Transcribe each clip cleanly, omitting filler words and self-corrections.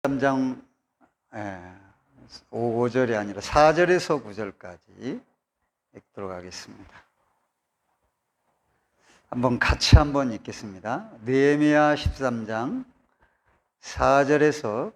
13장 5절이 아니라 4절에서 9절까지 읽도록 하겠습니다. 같이 읽겠습니다. 느헤미야 13장 4절에서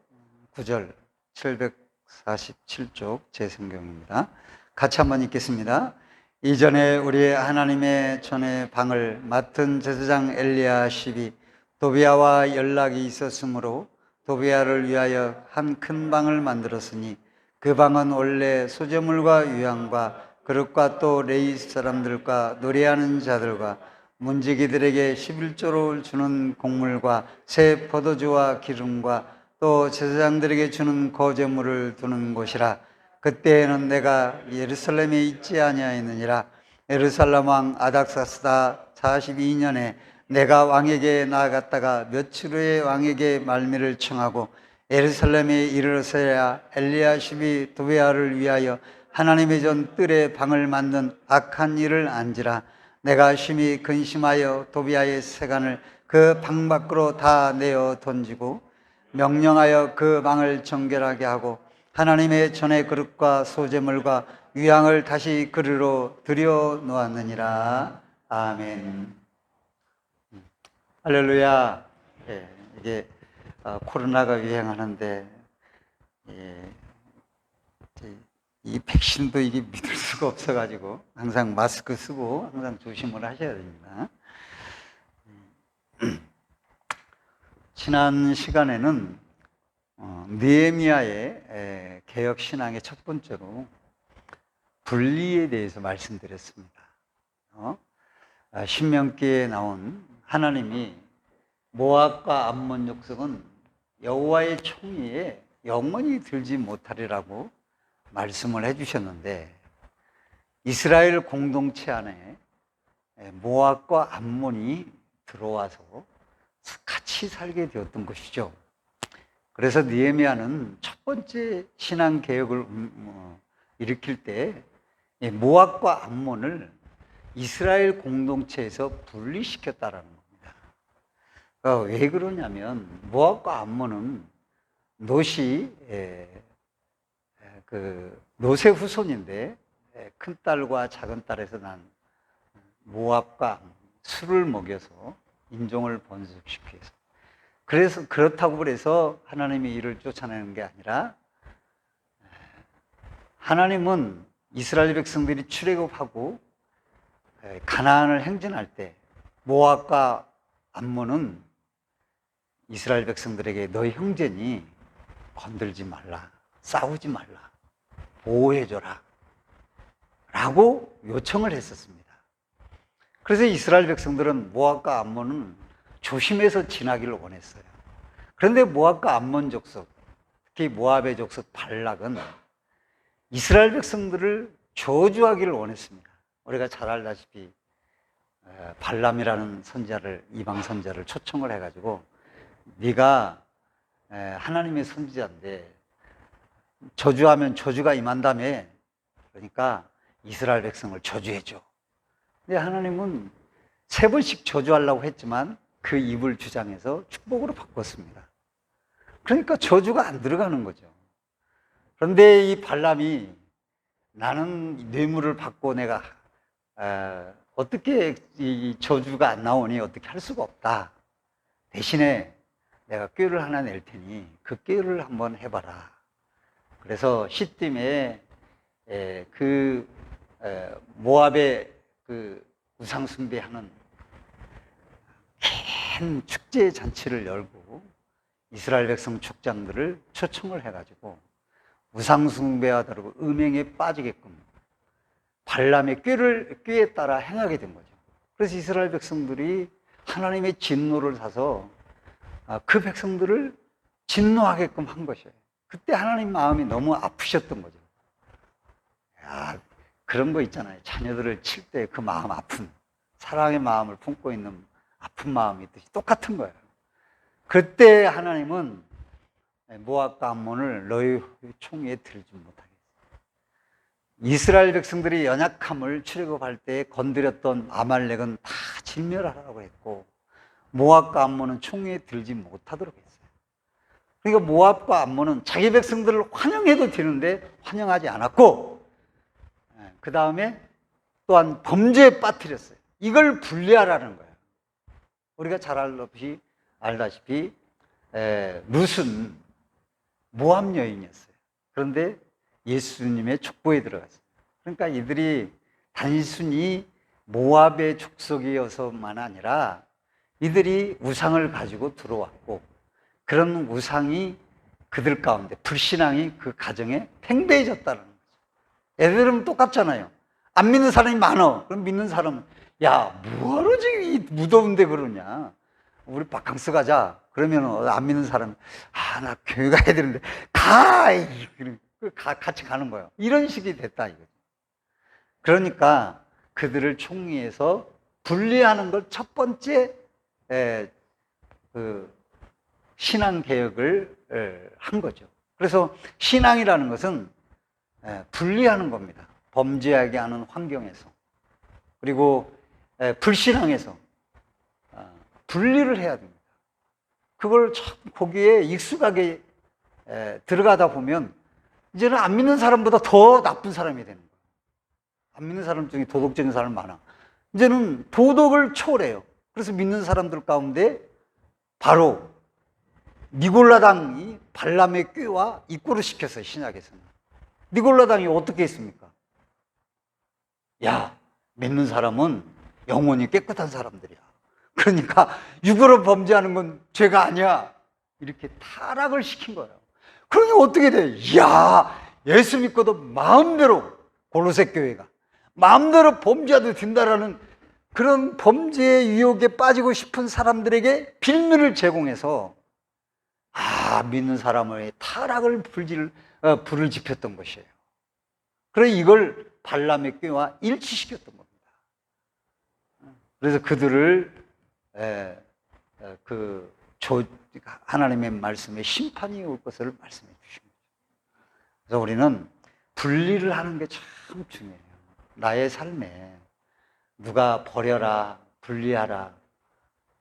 9절, 747쪽 제 성경입니다. 같이 읽겠습니다. 이전에 우리 하나님의 전의 방을 맡은 제사장 엘리야십이 도비야와 연락이 있었으므로 도비야를 위하여 한 큰 방을 만들었으니 그 방은 원래 소재물과 유향과 그릇과 또 레위 사람들과 노래하는 자들과 문지기들에게 11조를 주는 곡물과 새 포도주와 기름과 또 제사장들에게 주는 거제물을 두는 곳이라. 그때에는 내가 예루살렘에 있지 아니하였느니라. 예루살렘 왕 아닥사스다 42년에 내가 왕에게 나아갔다가 며칠 후에 왕에게 말미를 청하고 예루살렘에 이르러서야 엘리야십이 도비야를 위하여 하나님의 전 뜰에 방을 만든 악한 일을 안지라. 내가 심히 근심하여 도비야의 세간을 그 방 밖으로 다 내어 던지고 명령하여 그 방을 정결하게 하고 하나님의 전의 그릇과 소재물과 유향을 다시 그릇으로 들여 놓았느니라. 아멘. 할렐루야. 이게 코로나가 유행하는데 이 백신도 이게 믿을 수가 없어가지고 항상 마스크 쓰고 항상 조심을 하셔야 됩니다. 지난 시간에는 느헤미야의 개혁 신앙의 첫 번째로 분리에 대해서 말씀드렸습니다. 신명기에 나온 하나님이 모압과 암몬 족속은 여호와의 총위에 영원히 들지 못하리라고 말씀을 해주셨는데, 이스라엘 공동체 안에 모압과 암몬이 들어와서 같이 살게 되었던 것이죠. 그래서 느헤미야는 첫 번째 신앙 개혁을 일으킬 때 모압과 암몬을 이스라엘 공동체에서 분리시켰다라는 겁니다. 그러니까 왜 그러냐면 모압과 암몬은 롯의 후손인데 큰 딸과 작은 딸에서 난 모압과 술을 먹여서 인종을 번식시키기 위해서, 그래서 그렇다고 해서 하나님이 이를 쫓아내는 게 아니라, 하나님은 이스라엘 백성들이 출애굽하고 가나안을 행진할 때 모압과 암몬은 이스라엘 백성들에게 너희 형제니 건들지 말라, 싸우지 말라, 보호해줘라 라고 요청을 했었습니다. 그래서 이스라엘 백성들은 모압과 암몬은 조심해서 지나기를 원했어요. 그런데 모압과 암몬 족속, 특히 모압의 족속 발락은 이스라엘 백성들을 저주하기를 원했습니다. 우리가 잘 알다시피 발람이라는 선지자를, 이방 선지자를 초청을 해가지고 네가 하나님의 선지자인데 저주하면 저주가 임한다며, 그러니까 이스라엘 백성을 저주해줘. 근데 하나님은 3번씩 저주하려고 했지만 그 입을 주장해서 축복으로 바꿨습니다. 그러니까 저주가 안 들어가는 거죠. 그런데 이 발람이 나는 뇌물을 받고 내가 어떻게 이 저주가 안 나오니 어떻게 할 수가 없다. 대신에 내가 꾀를 하나 낼 테니 그 꾀를 한번 해봐라. 그래서 시딤에 모압의 그 우상 숭배하는 큰 축제 잔치를 열고 이스라엘 백성 족장들을 초청을 해가지고 우상 숭배와 다르고 음행에 빠지게끔 발람의 꾀에 따라 행하게 된 거죠. 그래서 이스라엘 백성들이 하나님의 진노를 사서 그 백성들을 진노하게끔 한 것이에요. 그때 하나님 마음이 너무 아프셨던 거죠. 그런 거 있잖아요. 자녀들을 칠 때 그 마음 아픈, 사랑의 마음을 품고 있는 아픈 마음이 있듯이 똑같은 거예요. 그때 하나님은 모압과 암몬을 너희 총위에 들지 못하게 했어요. 이스라엘 백성들이 연약함을 출애굽할 때 건드렸던 아말렉은 다 진멸하라고 했고, 모압과 암몬은 총위에 들지 못하도록 했어요. 그러니까 모압과 암몬은 자기 백성들을 환영해도 되는데 환영하지 않았고, 그 다음에 또한 범죄에 빠뜨렸어요. 이걸 분리하라는 거예요. 우리가 잘 알다시피 룻은 모압 여인이었어요. 그런데 예수님의 족보에 들어갔어요. 그러니까 이들이 단순히 모압의 족속이어서만 아니라 이들이 우상을 가지고 들어왔고, 그런 우상이 그들 가운데, 불신앙이 그 가정에 팽배해졌다는 거죠. 애들은 똑같잖아요. 안 믿는 사람이 많아. 그럼 믿는 사람은, 야, 뭐하러 지금 이 무더운데 그러냐. 우리 바캉스 가자. 그러면 안 믿는 사람은, 나 교회 가야 되는데, 같이 가는 거예요. 이런 식이 됐다, 이거죠. 그러니까 그들을 총리해서 분리하는 걸 첫 번째 신앙개혁을 한 거죠. 그래서 신앙이라는 것은 분리하는 겁니다. 범죄하게 하는 환경에서, 그리고 불신앙에서 분리를 해야 됩니다. 그걸 참 거기에 익숙하게 들어가다 보면 이제는 안 믿는 사람보다 더 나쁜 사람이 되는 거예요. 안 믿는 사람 중에 도덕적인 사람 많아. 이제는 도덕을 초월해요. 그래서 믿는 사람들 가운데 바로 니골라당이 발람의 꾀와 입고를 시켰어요. 신약에서는. 니골라당이 어떻게 했습니까? 야, 믿는 사람은 영혼이 깨끗한 사람들이야. 그러니까 육으로 범죄하는 건 죄가 아니야. 이렇게 타락을 시킨 거예요. 그러니 어떻게 돼? 이야, 예수 믿고도 마음대로, 골로새 교회가 마음대로 범죄해도 된다라는 그런 범죄의 유혹에 빠지고 싶은 사람들에게 빌미를 제공해서 믿는 사람의 타락을 불을 지폈던 것이에요. 그래서 이걸 발람의 꾀와 일치시켰던 겁니다. 그래서 그들을 하나님의 말씀에 심판이 올 것을 말씀해 주신 거죠. 그래서 우리는 분리를 하는 게 참 중요해요. 나의 삶에 누가 버려라, 분리하라,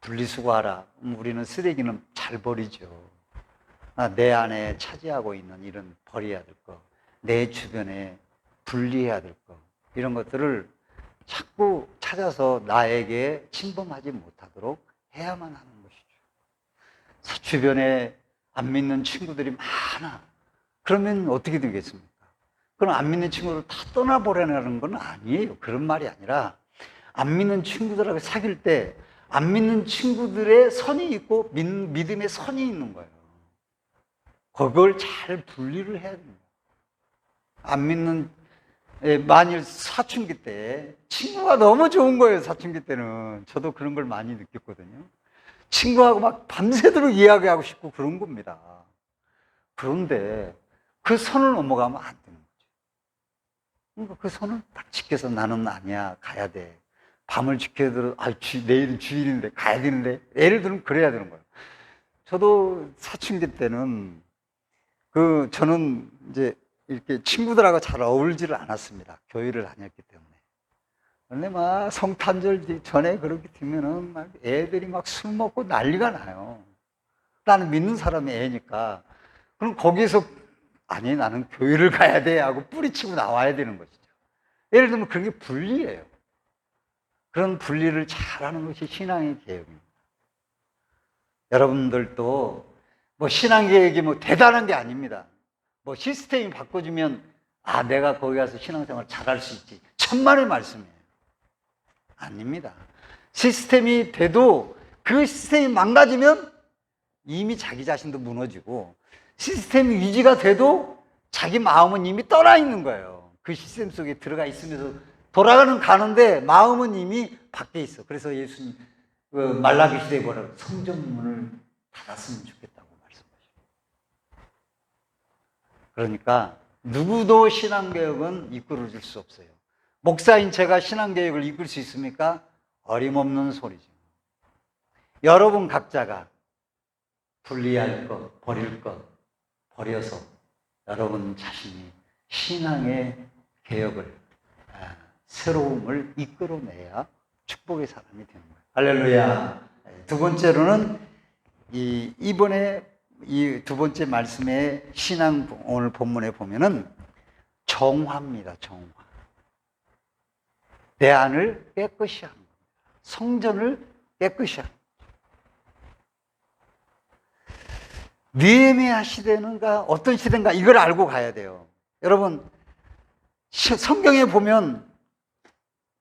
분리수거하라. 우리는 쓰레기는 잘 버리죠. 내 안에 차지하고 있는 이런 버려야 될 거, 내 주변에 분리해야 될 거, 이런 것들을 자꾸 찾아서 나에게 침범하지 못하도록 해야만 하는 것이죠. 주변에 안 믿는 친구들이 많아. 그러면 어떻게 되겠습니까? 그럼 안 믿는 친구를 다 떠나보려는 건 아니에요. 그런 말이 아니라 안 믿는 친구들하고 사귈 때 안 믿는 친구들의 선이 있고 믿음의 선이 있는 거예요. 그걸 잘 분리를 해야 됩니다. 안 믿는, 만일 사춘기 때 친구가 너무 좋은 거예요. 사춘기 때는 저도 그런 걸 많이 느꼈거든요. 친구하고 막 밤새도록 이야기하고 싶고 그런 겁니다. 그런데 그 선을 넘어가면 안 되는 거죠. 그러니까 그 선을 딱 지켜서 나는 아니야, 가야 돼. 밤을 지켜야 돼. 내일은 주일인데 가야 되는데. 예를 들면 그래야 되는 거예요. 저도 사춘기 때는 저는 이제 이렇게 친구들하고 잘 어울리지를 않았습니다. 교회를 다녔기 때문에. 그런데 막 성탄절 전에 그렇게 되면은 막 애들이 막 술 먹고 난리가 나요. 나는 믿는 사람이 애니까. 그럼 거기서 아니, 나는 교회를 가야 돼 하고 뿌리치고 나와야 되는 것이죠. 예를 들면 그런 게 분리예요. 그런 분리를 잘하는 것이 신앙의 개혁입니다. 여러분들도 신앙 개혁이 대단한 게 아닙니다. 시스템이 바꿔주면 내가 거기 가서 신앙생활 잘할 수 있지. 천만의 말씀이에요. 아닙니다. 시스템이 돼도 그 시스템이 망가지면 이미 자기 자신도 무너지고, 시스템이 유지가 돼도 자기 마음은 이미 떠나 있는 거예요. 그 시스템 속에 들어가 있으면서 가는데 마음은 이미 밖에 있어. 그래서 예수님 말라기 시대에 뭐라고 성전문을 닫았으면 좋겠다고 말씀하시죠. 그러니까 누구도 신앙개혁은 이끌어줄 수 없어요. 목사인 제가 신앙개혁을 이끌 수 있습니까? 어림없는 소리죠. 여러분 각자가 분리할 것, 버릴 것 버려서 여러분 자신이 신앙의 개혁을, 새로움을 이끌어내야 축복의 사람이 되는 거예요. 할렐루야. 두 번째로는 이번에 이 두 번째 말씀의 신앙 오늘 본문에 보면은 정화입니다. 정화. 내 안을 깨끗이 하는 겁니다. 성전을 깨끗이 하는 겁니다. 느헤미야 시대는가 어떤 시대인가 이걸 알고 가야 돼요. 여러분 성경에 보면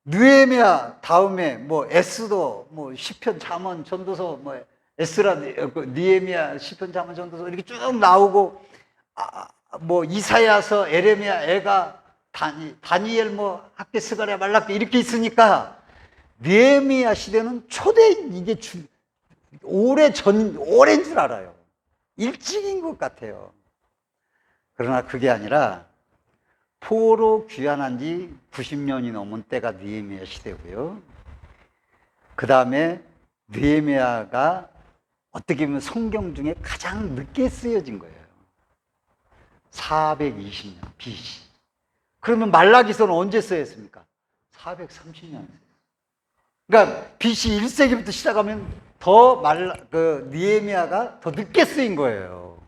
느헤미야 다음에 뭐 에스더, 뭐 시편, 잠언, 전도서, 뭐 에스라, 느헤미야, 시편, 잠언, 전도서 이렇게 쭉 나오고 뭐 이사야서, 에레미야, 에가, 다니엘, 뭐 학개, 스가랴, 말라기 이렇게 있으니까 느헤미야 시대는 초대 이게 오랜 줄 알아요. 일찍인 것 같아요. 그러나 그게 아니라 포로 귀환한 지 90년이 넘은 때가 느헤미야 시대고요. 그 다음에 느헤미야가 어떻게 보면 성경 중에 가장 늦게 쓰여진 거예요. 420년 BC. 그러면 말라기서는 언제 쓰였습니까? 430년. 그러니까 BC 1세기부터 시작하면 더 느헤미야가 더 늦게 쓰인 거예요.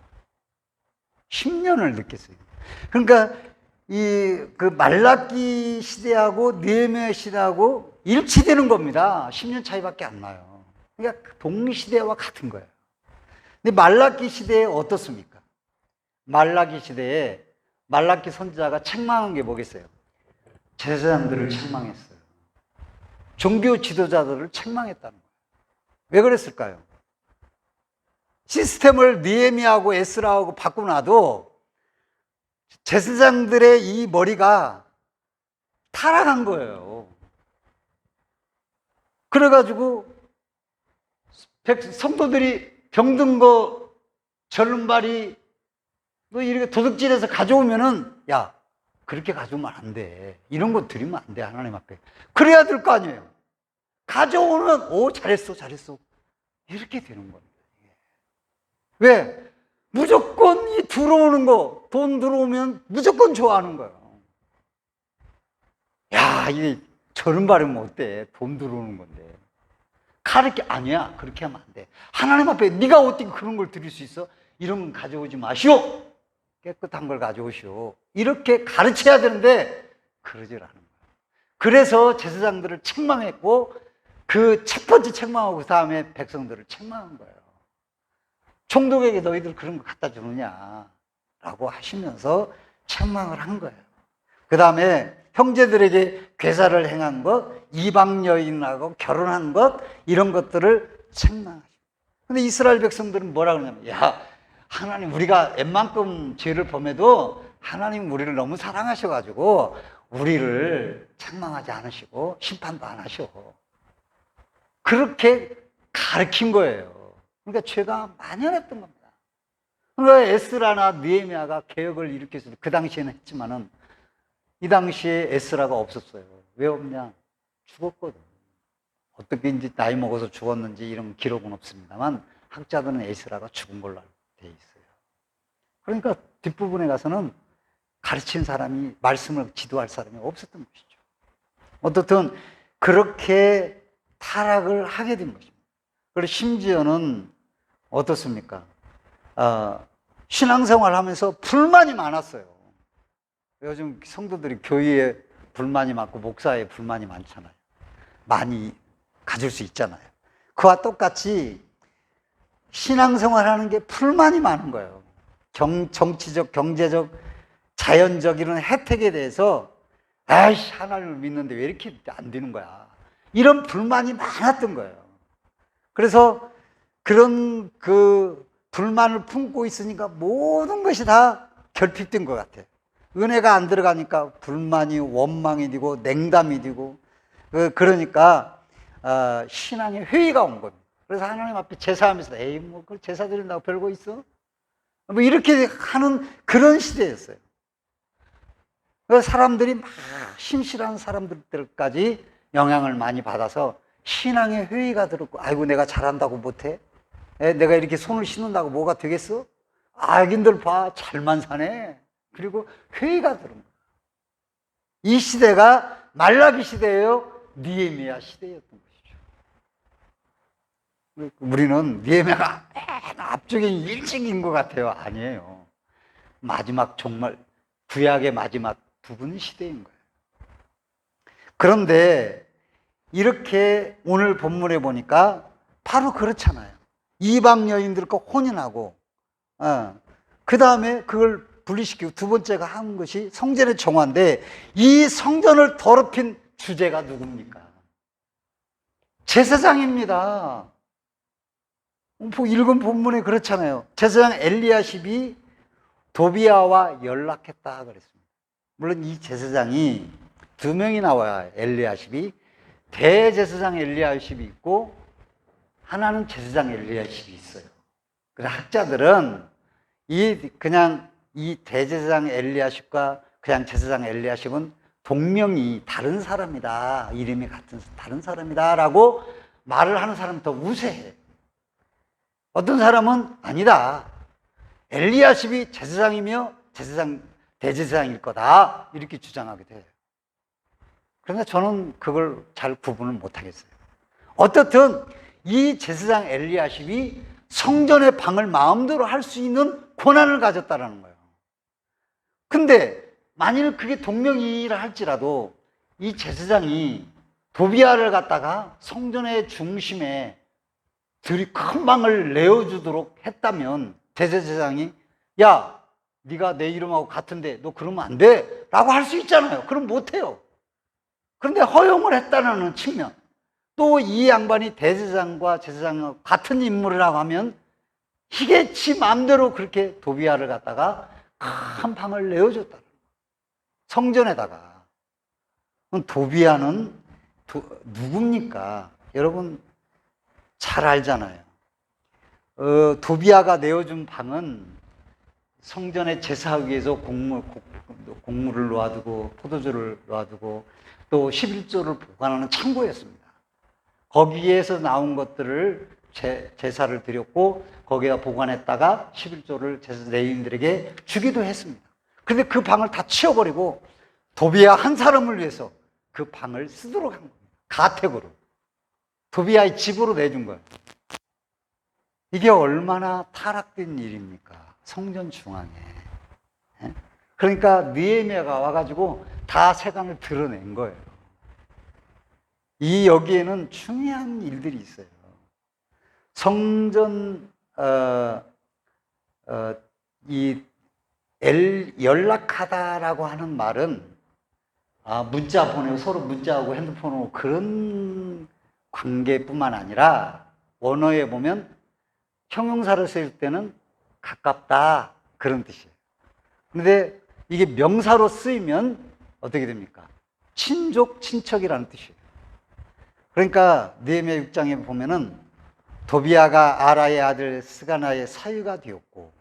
10년을 늦게 쓰인 거예요. 그러니까 그 말라기 시대하고 느헤미야 시대하고 일치되는 겁니다. 10년 차이밖에 안 나요. 그러니까 동시대와 같은 거예요. 근데 말라기 시대에 어떻습니까? 말라기 시대에 말라기 선지자가 책망한 게 뭐겠어요? 제사장들을 책망했어요. 종교 지도자들을 책망했다는 거예요. 왜 그랬을까요? 시스템을 느헤미야하고 에스라하고 바꾸나도 제사장들의 이 머리가 타락한 거예요. 그래가지고 성도들이 병든 거 절름발이 뭐 이렇게 도둑질해서 가져오면은 야 그렇게 가져오면 안 돼. 이런 거 드리면 안 돼. 하나님 앞에. 그래야 될 거 아니에요. 가져오는 오 잘했어 잘했어 이렇게 되는 겁니다. 왜? 무조건 이 들어오는 거, 돈 들어오면 무조건 좋아하는 거예요. 야, 이게 저런 바르면 어때? 돈 들어오는 건데. 가르쳐 아니야. 그렇게 하면 안 돼. 하나님 앞에 네가 어떻게 그런 걸 드릴 수 있어? 이런 건 가져오지 마시오. 깨끗한 걸 가져오시오. 이렇게 가르쳐야 되는데 그러질 않은 거예요. 그래서 제사장들을 책망했고 그 첫 번째 책망하고 그 다음에 백성들을 책망한 거예요. 총독에게 너희들 그런 거 갖다 주느냐 라고 하시면서 책망을 한 거예요. 그 다음에 형제들에게 괴사를 행한 것, 이방 여인하고 결혼한 것 이런 것들을 책망하시고. 근데 이스라엘 백성들은 뭐라 그러냐면 야 하나님 우리가 웬만큼 죄를 범해도 하나님 우리를 너무 사랑하셔가지고 우리를 책망하지 않으시고 심판도 안 하셔. 그렇게 가르친 거예요. 그러니까 죄가 만연했던 겁니다. 그러니까 에스라나 느헤미야가 개혁을 일으켜서 그 당시에는 했지만은 이 당시에 에스라가 없었어요. 왜 없냐? 죽었거든. 어떻게 이제 나이 먹어서 죽었는지 이런 기록은 없습니다만 학자들은 에스라가 죽은 걸로 돼 있어요. 그러니까 뒷부분에 가서는 가르친 사람이 말씀을 지도할 사람이 없었던 것이죠. 어떻든 그렇게 타락을 하게 된 것입니다. 그리고 심지어는 어떻습니까? 신앙생활 하면서 불만이 많았어요. 요즘 성도들이 교회에 불만이 많고 목사에 불만이 많잖아요. 많이 가질 수 있잖아요. 그와 똑같이 신앙생활 하는 게 불만이 많은 거예요. 정치적, 경제적, 자연적 이런 혜택에 대해서 아이씨 하나님을 믿는데 왜 이렇게 안 되는 거야. 이런 불만이 많았던 거예요. 그래서 그런 그 불만을 품고 있으니까 모든 것이 다 결핍된 것 같아요. 은혜가 안 들어가니까 불만이 원망이 되고 냉담이 되고 그러니까 신앙의 회의가 온 겁니다. 그래서 하나님 앞에 제사하면서 에이 뭐 그걸 제사 드린다고 별거 있어? 뭐 이렇게 하는 그런 시대였어요. 그래서 사람들이 막 신실한 사람들까지 영향을 많이 받아서 신앙의 회의가 들었고 아이고 내가 잘한다고 못해? 내가 이렇게 손을 씻는다고 뭐가 되겠어? 악인들 봐 잘만 사네. 그리고 회의가 들은 거예요. 이 시대가 말라기 시대예요? 느헤미야 시대였던 것이죠. 우리는 느헤미야가 맨 앞쪽에 일찍인 것 같아요. 아니에요. 마지막, 정말 구약의 마지막 부분 시대인 거예요. 그런데 이렇게 오늘 본문에 보니까 바로 그렇잖아요. 이방 여인들과 혼인하고, 그 다음에 그걸 분리시키고 두 번째가 한 것이 성전의 정화인데, 이 성전을 더럽힌 주제가 누굽니까? 제사장입니다. 읽은 본문에 그렇잖아요. 제사장 엘리야십이 도비야와 연락했다 그랬습니다. 물론 이 제사장이 두 명이 나와요. 엘리야십이, 대제사장 엘리야십이 있고 하나는 제사장 엘리야십이 있어요. 그래서 학자들은 그냥 이 대제사장 엘리야십과 그냥 제사장 엘리야십은 동명이 다른 사람이다, 이름이 같은 다른 사람이다 라고 말을 하는 사람은 더 우세해. 어떤 사람은 아니다, 엘리야십이 제사장이며 대제사장일 거다, 이렇게 주장하게 돼요. 그러나 저는 그걸 잘 구분을 못하겠어요. 어떻든 이 제사장 엘리야십이 성전의 방을 마음대로 할 수 있는 권한을 가졌다는 거예요. 근데 만일 그게 동명이인이라 할지라도 이 제사장이 도비야를 갖다가 성전의 중심에 들이 큰 방을 내어주도록 했다면 대제사장이, 야, 네가 내 이름하고 같은데 너 그러면 안 돼 라고 할 수 있잖아요. 그럼 못해요. 그런데 허용을 했다는 측면, 또 이 양반이 대제사장과 제사장과 같은 인물이라고 하면 이게 지 마음대로 그렇게 도비야를 갖다가 큰 방을 내어줬다는 거예요. 성전에다가. 도비야는 누굽니까? 여러분 잘 알잖아요. 도비야가 내어준 방은 성전의 제사하기 위해서 곡물을 놓아두고 포도주를 놓아두고 또 11조를 보관하는 창고였습니다. 거기에서 나온 것들을 제사를 드렸고 거기다 보관했다가 11조를 제사 레위인들에게 주기도 했습니다. 그런데 그 방을 다 치워버리고 도비야 한 사람을 위해서 그 방을 쓰도록 한 겁니다. 가택으로. 도비야의 집으로 내준 거예요. 이게 얼마나 타락된 일입니까? 성전 중앙에. 그러니까 느헤미야가 와가지고 다 세간을 드러낸 거예요. 여기에는 중요한 일들이 있어요. 성전 연락하다라고 하는 말은 문자 보내고 서로 문자하고 핸드폰으로 그런 관계뿐만 아니라 원어에 보면 형용사를 쓸 때는 가깝다, 그런 뜻이에요. 그런데 이게 명사로 쓰이면 어떻게 됩니까? 친족, 친척이라는 뜻이에요. 그러니까 느헤미야 6장에 보면은 도비야가 아라의 아들 스가나의 사위가 되었고,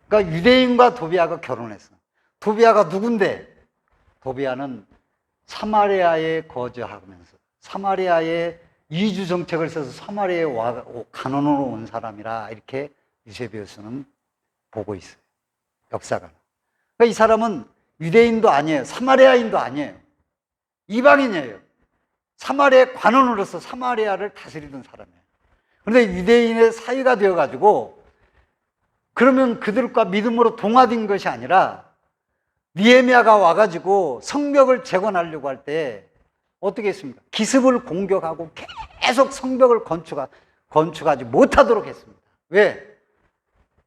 그러니까 유대인과 도비야가 결혼했어. 도비야가 누군데? 도비야는 사마리아에 거주하면서 사마리아에 이주 정책을 써서 사마리아에 간원으로 온 사람이라, 이렇게 유세비어스는 보고 있어요. 역사가. 그러니까 이 사람은 유대인도 아니에요. 사마리아인도 아니에요. 이방인이에요. 사마리아의 관원으로서 사마리아를 다스리던 사람이에요. 그런데 유대인의 사위가 되어가지고, 그러면 그들과 믿음으로 동화된 것이 아니라 느헤미야가 와가지고 성벽을 재건하려고 할 때 어떻게 했습니까? 기습을 공격하고 계속 성벽을 건축하지 못하도록 했습니다. 왜?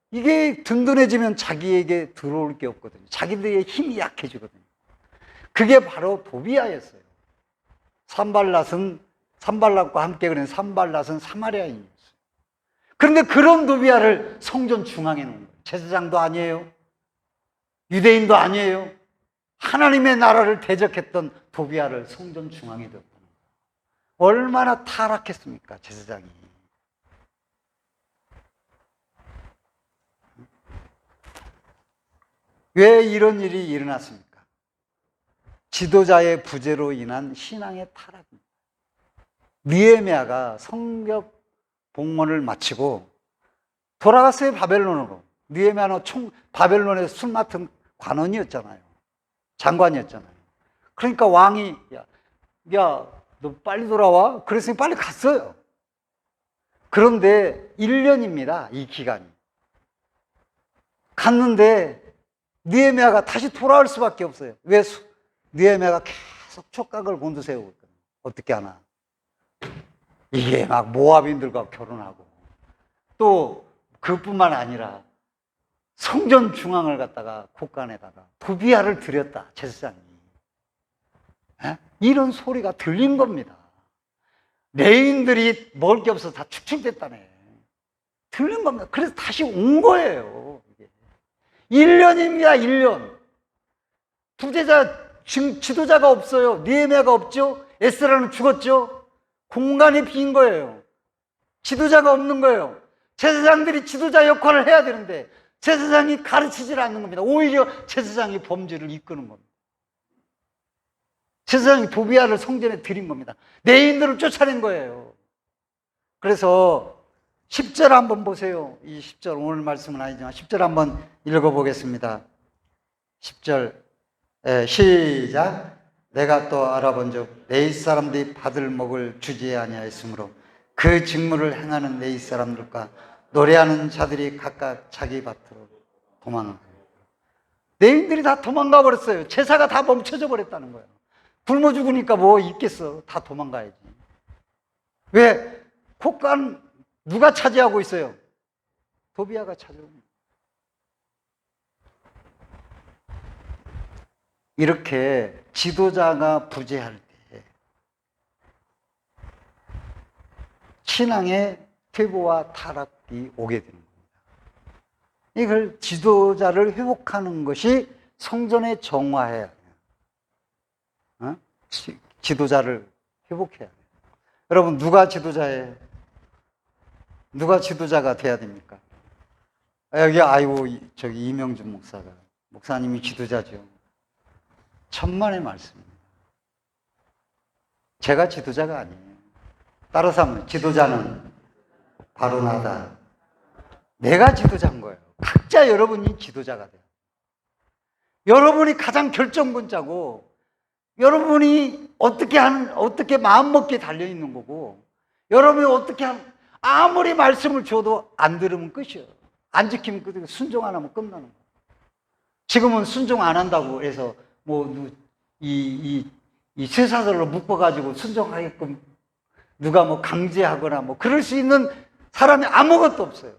이게 든든해지면 자기에게 들어올 게 없거든요. 자기들의 힘이 약해지거든요. 그게 바로 도비야였어요. 산발랏과 함께 그린 산발랏은 사마리아인이었어요. 그런데 그런 도비야를 성전 중앙에 놓은 거예요. 제사장도 아니에요. 유대인도 아니에요. 하나님의 나라를 대적했던 도비야를 성전 중앙에 뒀다는 거예요. 얼마나 타락했습니까, 제사장이. 왜 이런 일이 일어났습니까? 지도자의 부재로 인한 신앙의 타락입니다. 느헤미야가 성벽 봉헌을 마치고 돌아갔어요, 바벨론으로. 느헤미야는 바벨론에서 술 맡은 관원이었잖아요. 장관이었잖아요. 그러니까 왕이 야, 너 빨리 돌아와. 그랬으니 빨리 갔어요. 그런데 1년입니다. 이 기간이. 갔는데 느헤미야가 다시 돌아올 수밖에 없어요. 왜? 느헤미야가 계속 촉각을 곤두세우고 있거든요. 어떻게 하나? 이게 막 모압인들과 결혼하고, 또 그뿐만 아니라 성전 중앙을 갖다가 곳간에다가 도비야를 들였다, 제사장이. 이런 소리가 들린 겁니다. 레인들이 먹을 게 없어서 다 축출됐다네. 들린 겁니다. 그래서 다시 온 거예요. 1년입니다, 1년. 부제자, 지도자가 없어요. 느헤미야가 없죠? 에스라는 죽었죠? 공간이 빈 거예요. 지도자가 없는 거예요. 제사장들이 지도자 역할을 해야 되는데 제사장이 가르치질 않는 겁니다. 오히려 제사장이 범죄를 이끄는 겁니다. 제사장이 도비야를 성전에 드린 겁니다. 레인들을 쫓아낸 거예요. 그래서 10절 한번 보세요. 이 10절, 오늘 말씀은 아니지만 10절 한번 읽어보겠습니다. 10절 시작. 내가 또 알아본즉 내 이웃사람들이 받을 먹을 주지 아니하였으므로 그 직무를 행하는 내 이웃사람들과 노래하는 자들이 각각 자기 밭으로 도망합니다. 레인들이 다 도망가 버렸어요. 제사가 다 멈춰져 버렸다는 거예요. 굶어 죽으니까 뭐 있겠어. 다 도망가야지. 왜? 곳간 누가 차지하고 있어요? 도비야가 차지합니다. 이렇게 지도자가 부재할 때 신앙의 퇴보와 타락이 오게 되는 겁니다. 이걸 지도자를 회복하는 것이 성전의 정화해야 돼요. 지도자를 회복해야 돼요. 여러분, 누가 지도자예요? 누가 지도자가 돼야 됩니까? 여기 저기 이명준 목사님이 지도자죠. 천만의 말씀입니다. 제가 지도자가 아니에요. 따라서 하면 지도자는 바로 나다. 내가 지도자인 거예요. 각자 여러분이 지도자가 돼요. 여러분이 가장 결정권자고, 여러분이 어떻게 마음먹기에 달려있는 거고, 여러분이 아무리 말씀을 줘도 안 들으면 끝이에요. 안 지키면 끝이고, 순종 안 하면 끝나는 거예요. 지금은 순종 안 한다고 해서, 이 쇠사슬로 묶어가지고 순종하게끔 누가 강제하거나 그럴 수 있는 사람이 아무것도 없어요.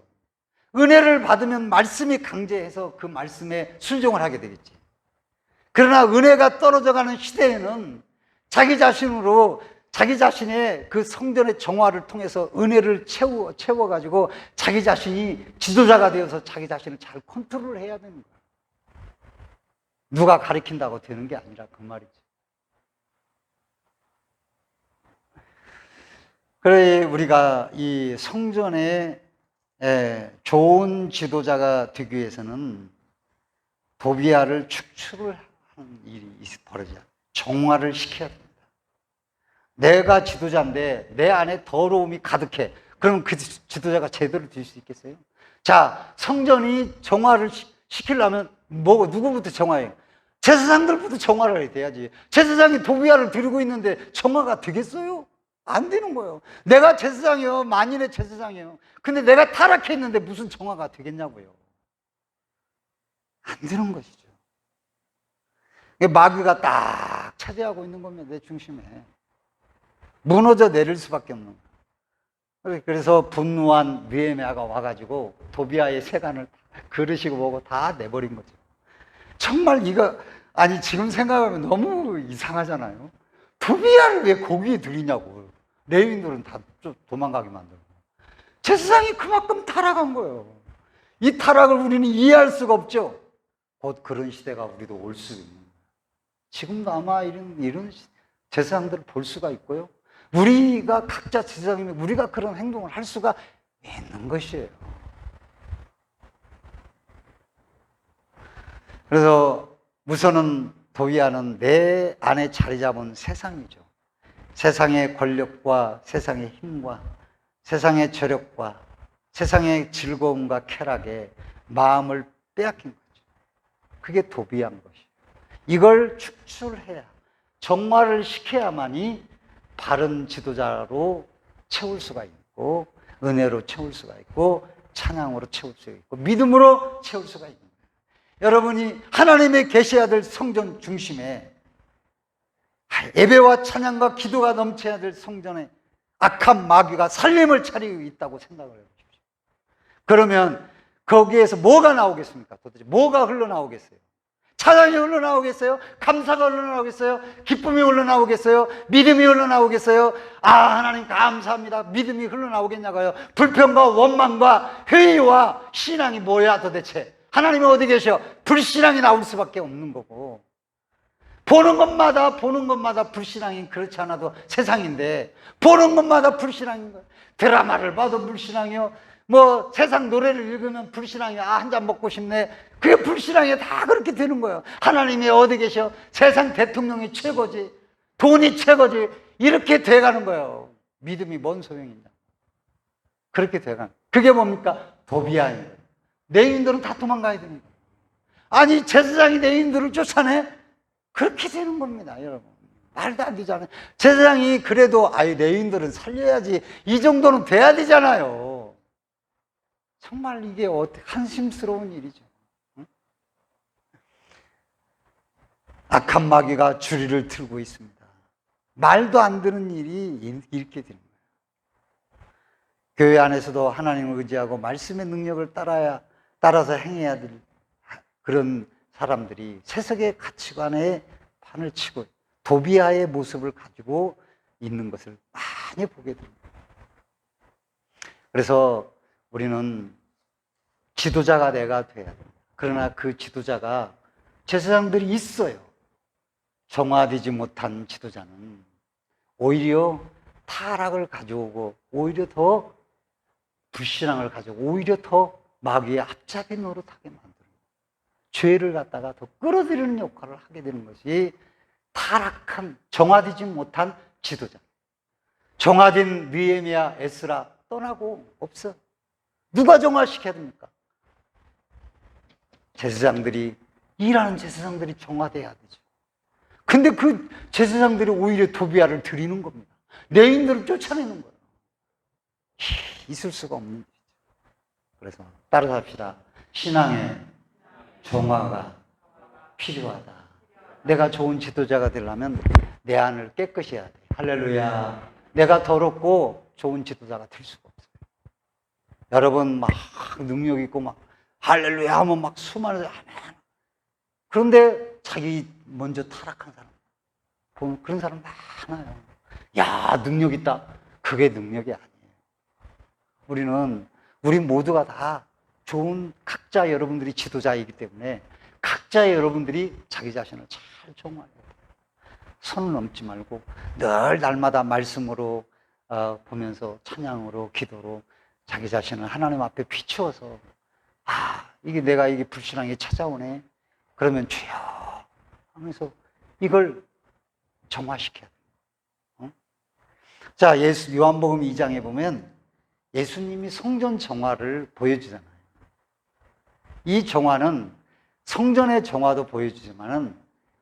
은혜를 받으면 말씀이 강제해서 그 말씀에 순종을 하게 되겠지. 그러나 은혜가 떨어져가는 시대에는 자기 자신의 그 성전의 정화를 통해서 은혜를 채워가지고 자기 자신이 지도자가 되어서 자기 자신을 잘 컨트롤 해야 되는 거예요. 누가 가르친다고 되는 게 아니라 그 말이죠. 그래, 우리가 이 성전에 좋은 지도자가 되기 위해서는 도비야를 축출을 하는 일이 벌어져요. 정화를 시켜야 됩니다. 내가 지도자인데 내 안에 더러움이 가득해. 그럼 그 지도자가 제대로 될 수 있겠어요? 자, 성전이 정화를 시키려면 누구부터 정화해요? 제사장들부터 정화를 돼야지. 제사장이 도비야를 드리고 있는데 정화가 되겠어요? 안 되는 거예요. 내가 제사장이요, 만인의 제사장이요. 근데 내가 타락했는데 무슨 정화가 되겠냐고요. 안 되는 것이죠. 마귀가 딱 차지하고 있는 겁니다. 내 중심에. 무너져 내릴 수밖에 없는 거예요. 그래서 분노한 느헤미야가 와가지고 도비야의 세간을 그르시고 보고 다 내버린 거죠. 정말 지금 생각하면 너무 이상하잖아요. 도비야를 왜 거기에 들이냐고. 레위인들은 다 도망가게 만들고. 제사장이 그만큼 타락한 거예요. 이 타락을 우리는 이해할 수가 없죠. 곧 그런 시대가 우리도 올 수 있는 거예요. 지금도 아마 이런 제사장들을 볼 수가 있고요. 우리가 각자 제사장이면 우리가 그런 행동을 할 수가 있는 것이에요. 그래서 우선은 도비야는 내 안에 자리 잡은 세상이죠. 세상의 권력과 세상의 힘과 세상의 저력과 세상의 즐거움과 쾌락에 마음을 빼앗긴 거죠. 그게 도비야인 것이에요. 이걸 축출해야, 정화를 시켜야만이 바른 지도자로 채울 수가 있고 은혜로 채울 수가 있고 찬양으로 채울 수가 있고 믿음으로 채울 수가 있는 거예요. 여러분이 하나님의 계셔야 될 성전 중심에 예배와 찬양과 기도가 넘쳐야 될 성전에 악한 마귀가 살림을 차리고 있다고 생각을 해보십시오. 그러면 거기에서 뭐가 나오겠습니까? 도대체 뭐가 흘러나오겠어요? 찬양이 흘러나오겠어요? 감사가 흘러나오겠어요? 기쁨이 흘러나오겠어요? 믿음이 흘러나오겠어요? 아, 하나님 감사합니다. 믿음이 흘러나오겠냐고요? 불평과 원망과 회의와 신앙이 뭐야 도대체? 하나님이 어디 계셔? 불신앙이 나올 수밖에 없는 거고, 보는 것마다 불신앙이 그렇지 않아도 세상인데 보는 것마다 불신앙인 거예요. 드라마를 봐도 불신앙이요, 뭐 세상 노래를 읽으면 불신앙이야. 아, 한 잔 먹고 싶네. 그게 불신앙이야. 다 그렇게 되는 거예요. 하나님이 어디 계셔? 세상 대통령이 최고지, 돈이 최고지, 이렇게 돼가는 거예요. 믿음이 뭔 소용이냐. 그렇게 돼가는 거예요. 그게 뭡니까? 도비아예요. 내인들은 다 도망가야 되는 거예요. 아니, 제사장이 내인들을 쫓아내? 그렇게 되는 겁니다, 여러분. 말도 안 되잖아요. 제사장이 그래도 아유, 레위인들은 살려야지, 이 정도는 돼야 되잖아요. 정말 이게 한심스러운 일이죠. 응? 악한 마귀가 주리를 틀고 있습니다. 말도 안 되는 일이 이렇게 되는 거예요. 교회 안에서도 하나님을 의지하고 말씀의 능력을 따라서 행해야 될 그런 사람들이 세속의 가치관에 판을 치고 도비아의 모습을 가지고 있는 것을 많이 보게 됩니다. 그래서 우리는 지도자가 돼야 됩니다. 그러나 그 지도자가 제사장들이 있어요. 정화되지 못한 지도자는 오히려 타락을 가져오고 오히려 더 불신앙을 가져오고 오히려 더 마귀의 앞잡이 노릇하게 만들어요. 죄를 갖다가 더 끌어들이는 역할을 하게 되는 것이 타락한, 정화되지 못한 지도자. 정화된 느헤미야, 에스라 떠나고 없어. 누가 정화시켜야 됩니까? 제사장들이, 일하는 제사장들이 정화돼야 되죠. 근데 그 제사장들이 오히려 도비아를 드리는 겁니다. 레위인들을 쫓아내는 거예요. 있을 수가 없는 일이죠. 그래서 따라서 합시다. 신앙에 정화가 필요하다. 내가 좋은 지도자가 되려면 내 안을 깨끗이 해야 돼. 할렐루야. 내가 더럽고 좋은 지도자가 될 수가 없어요. 여러분 막 능력 있고 막 할렐루야 하면 막 수많은 아멘. 그런데 자기 먼저 타락한 사람 보면 그런 사람 많아요. 야, 능력 있다. 그게 능력이 아니에요. 우리 모두가 다 좋은 각자 여러분들이 지도자이기 때문에 각자 여러분들이 자기 자신을 잘 정화해야 돼요. 선을 넘지 말고 늘 날마다 말씀으로 보면서 찬양으로 기도로 자기 자신을 하나님 앞에 비추어서 내가 이게 불신앙이 찾아오네. 그러면 주여 하면서 이걸 정화시켜야 돼요. 자, 요한복음 2장에 보면 예수님이 성전 정화를 보여주잖아요. 이 정화는 성전의 정화도 보여주지만은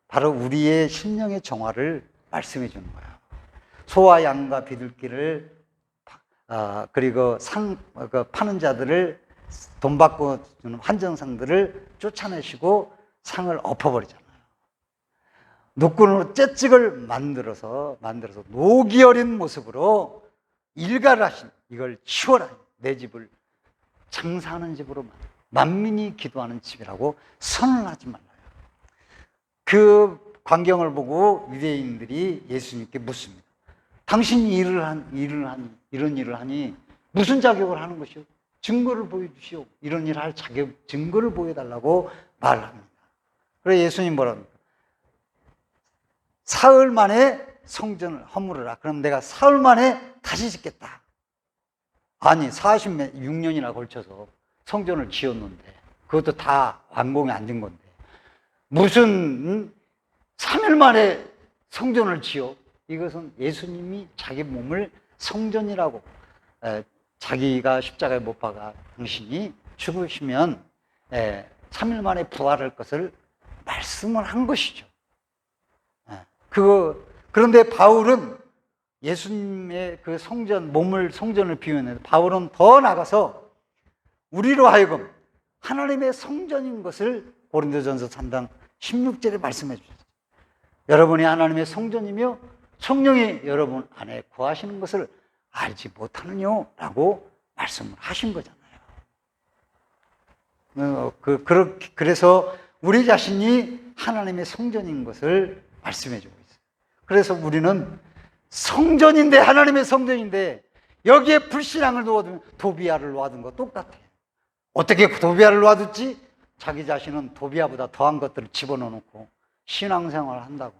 바로 우리의 심령의 정화를 말씀해 주는 거예요. 소와 양과 비둘기를 그리고 파는 자들을 돈 받고 주는 환전상들을 쫓아내시고 상을 엎어버리잖아요. 노끈으로 째찍을 만들어서 녹이 어린 모습으로 일가를 하신, 이걸 치워라. 내 집을 장사하는 집으로 만민이 기도하는 집이라고 선언하지 말라요. 그 광경을 보고 유대인들이 예수님께 묻습니다. 당신이 이런 일을 하니 무슨 자격을 하는 것이오? 증거를 보여주시오. 이런 일을 할 증거를 보여달라고 말합니다. 그래서 예수님 뭐라 합니까? 사흘 만에 성전을 허물으라. 그럼 내가 사흘 만에 다시 짓겠다. 아니, 46년이나 걸쳐서 성전을 지었는데 그것도 다 완공이 안 된 건데 무슨 3일 만에 성전을 지어? 이것은 예수님이 자기 몸을 성전이라고, 자기가 십자가에 못 박아 당신이 죽으시면 3일 만에 부활할 것을 말씀을 한 것이죠. 그런데 바울은 예수님의 그 성전, 성전을 비유했는데 바울은 더 나가서 우리로 하여금 하나님의 성전인 것을 고린도전서 3장 16절에 말씀해 주셨어요. 여러분이 하나님의 성전이며 성령이 여러분 안에 거하시는 것을 알지 못하느냐 라고 말씀을 하신 거잖아요. 그래서 우리 자신이 하나님의 성전인 것을 말씀해 주고 있어요. 그래서 우리는 성전인데, 하나님의 성전인데 여기에 불신앙을 놓아두면 도비아를 놓아둔 거 똑같아요. 어떻게 도비아를 놓아뒀지? 자기 자신은 도비아보다 더한 것들을 집어넣어놓고 신앙생활을 한다고.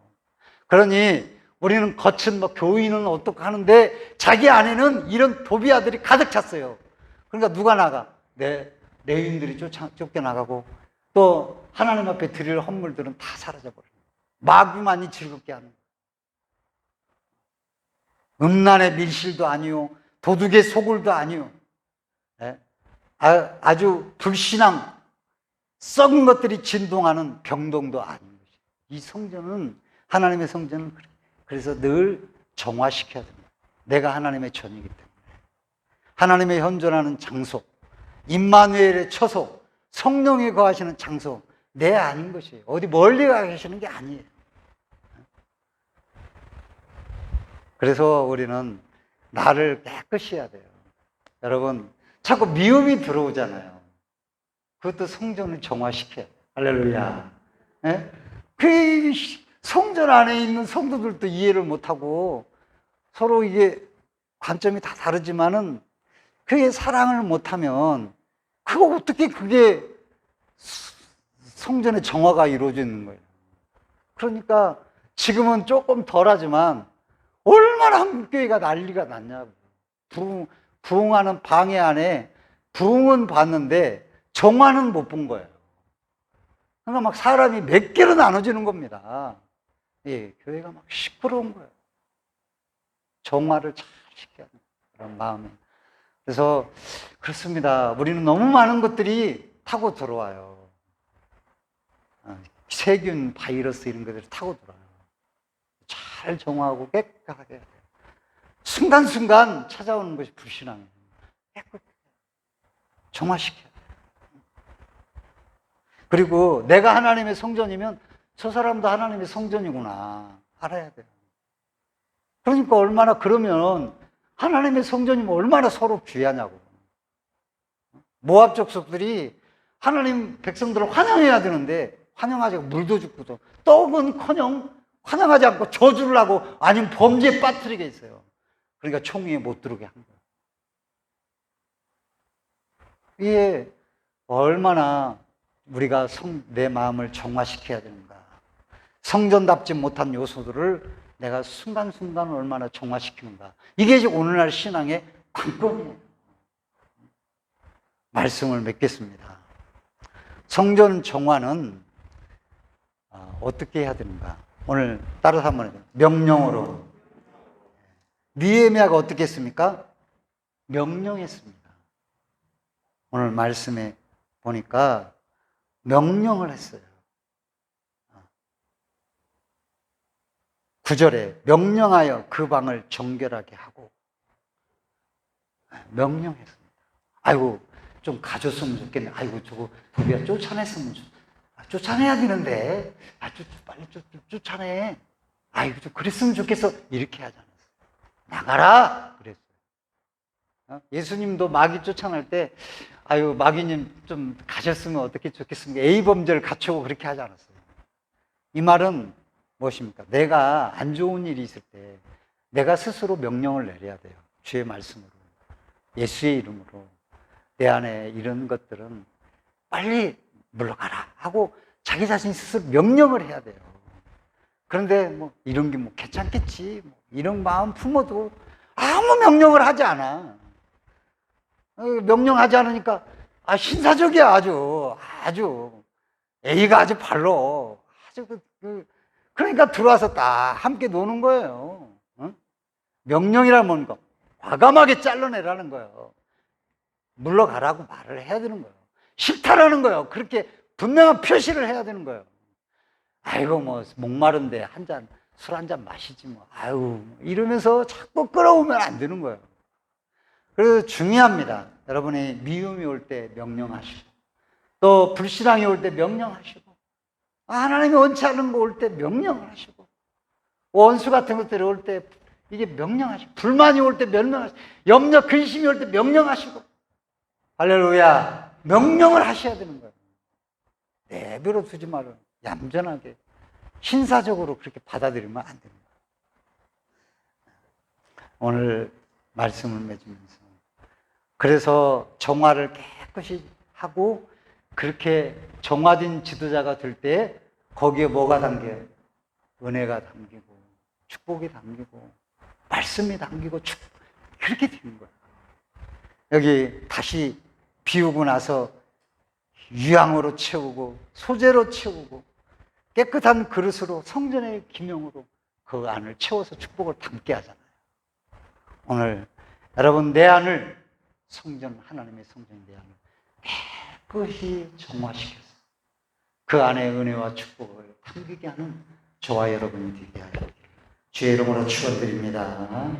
그러니 우리는 겉은 교인은 어떻게 하는데 자기 안에는 이런 도비아들이 가득 찼어요. 그러니까 누가 나가? 레위인들이 쫓겨나가고 또 하나님 앞에 드릴 헌물들은 다 사라져버려요. 마귀만이 즐겁게 하는 거예요. 음란의 밀실도 아니요, 도둑의 소굴도 아니요, 아주 불신앙, 썩은 것들이 진동하는 병동도 아닌 것이에요. 이 성전은, 하나님의 성전은 그래서 늘 정화시켜야 됩니다. 내가 하나님의 전이기 때문에. 하나님의 현존하는 장소, 임마누엘의 처소, 성령이 거하시는 장소, 내 아닌 것이에요. 어디 멀리 가 계시는 게 아니에요. 그래서 우리는 나를 깨끗이 해야 돼요. 여러분, 자꾸 미움이 들어오잖아요. 그것도 성전을 정화시켜야 돼요. 할렐루야. 그 성전 안에 있는 성도들도 이해를 못하고 서로 이게 관점이 다 다르지만은 그게 사랑을 못하면 어떻게 그게 성전의 정화가 이루어지는 거예요. 그러니까 지금은 조금 덜하지만 얼마나 한국교회가 난리가 났냐고. 부흥하는 방해 안에 부흥은 봤는데 정화는 못 본 거예요. 그러니까 막 사람이 몇 개로 나눠지는 겁니다. 예, 교회가 막 시끄러운 거예요. 정화를 잘 시켜야 하는 그런 마음이. 그래서 그렇습니다. 우리는 너무 많은 것들이 타고 들어와요. 세균, 바이러스 이런 것들이 타고 들어와요. 잘 정화하고 깨끗하게 해야 돼요. 순간순간 찾아오는 것이 불신앙이에요. 깨끗하게 정화시켜야 돼요. 그리고 내가 하나님의 성전이면 저 사람도 하나님의 성전이구나 알아야 돼요. 그러니까 얼마나, 그러면 하나님의 성전이면 얼마나 서로 귀하냐고. 모압 족속들이 하나님 백성들을 환영해야 되는데 환영하지 않고 물도 주고도 떡은커녕 환영하지 않고 저주를 하고 아니면 범죄에 빠뜨리게 했어요. 그러니까 총위에 못 들어오게 한 거예요. 이게 얼마나 우리가 내 마음을 정화시켜야 되는가. 성전답지 못한 요소들을 내가 순간순간 얼마나 정화시키는가. 이게 이제 오늘날 신앙의 관건이에요. 말씀을 맺겠습니다. 성전 정화는 어떻게 해야 되는가. 오늘 따라서 한번 해요. 명령으로. 느헤미야가 어떻게 했습니까? 명령했습니다. 오늘 말씀에 보니까 명령을 했어요. 9절에 명령하여 그 방을 정결하게 하고, 명령했습니다. 아이고 좀 가졌으면 좋겠네. 아이고 저거 도비야 쫓아냈으면 쫓아내야 되는데 빨리 쫓아내. 아이고 좀 그랬으면 좋겠어. 이렇게 하지 않았어요. 나가라 그랬어요. 예수님도 마귀 쫓아낼 때 아유 마귀님 좀 가셨으면 어떻게 좋겠습니까? A범죄를 갖추고 그렇게 하지 않았어요. 이 말은 무엇입니까? 내가 안 좋은 일이 있을 때 내가 스스로 명령을 내려야 돼요. 주의 말씀으로, 예수의 이름으로. 내 안에 이런 것들은 빨리 물러가라 하고 자기 자신이 스스로 명령을 해야 돼요. 그런데 이런 게 괜찮겠지, 이런 마음 품어도 아무 명령을 하지 않아. 명령하지 않으니까 신사적이야. 아주 A가 아주 발로 아주 그러니까 들어와서 딱 함께 노는 거예요. 명령이라면 뭔가 과감하게 잘라내라는 거예요. 물러가라고 말을 해야 되는 거예요. 싫다라는 거예요. 그렇게 분명한 표시를 해야 되는 거예요. 아이고 목마른데 한 잔 술 한 잔 마시지 뭐. 아유, 이러면서 자꾸 끌어오면 안 되는 거예요. 그래서 중요합니다. 여러분이 미움이 올 때 명령하시고, 또 불신앙이 올 때 명령하시고, 하나님이 원치 않는 거 올 때 명령을 하시고, 원수 같은 것들이 올 때 이게 명령하시고, 불만이 올 때 명령하시고, 염려, 근심이 올 때 명령하시고, 할렐루야, 명령을 하셔야 되는 거예요. 내버려 두지 말아요. 얌전하게 신사적으로 그렇게 받아들이면 안 됩니다. 오늘 말씀을 맺으면서, 그래서 정화를 깨끗이 하고 그렇게 정화된 지도자가 될 때 거기에 뭐가 담겨요? 은혜가 담기고 축복이 담기고 말씀이 담기고 그렇게 되는 거예요. 여기 다시 비우고 나서 유향으로 채우고 소재로 채우고 깨끗한 그릇으로 성전의 기명으로 그 안을 채워서 축복을 담게 하잖아요. 오늘 여러분 내 안을 성전, 하나님의 성전 내 안을 깨끗이 정화시켜서 그 안에 은혜와 축복을 담기게 하는 저와 여러분이 되게 하여 주의 이름으로 축원드립니다.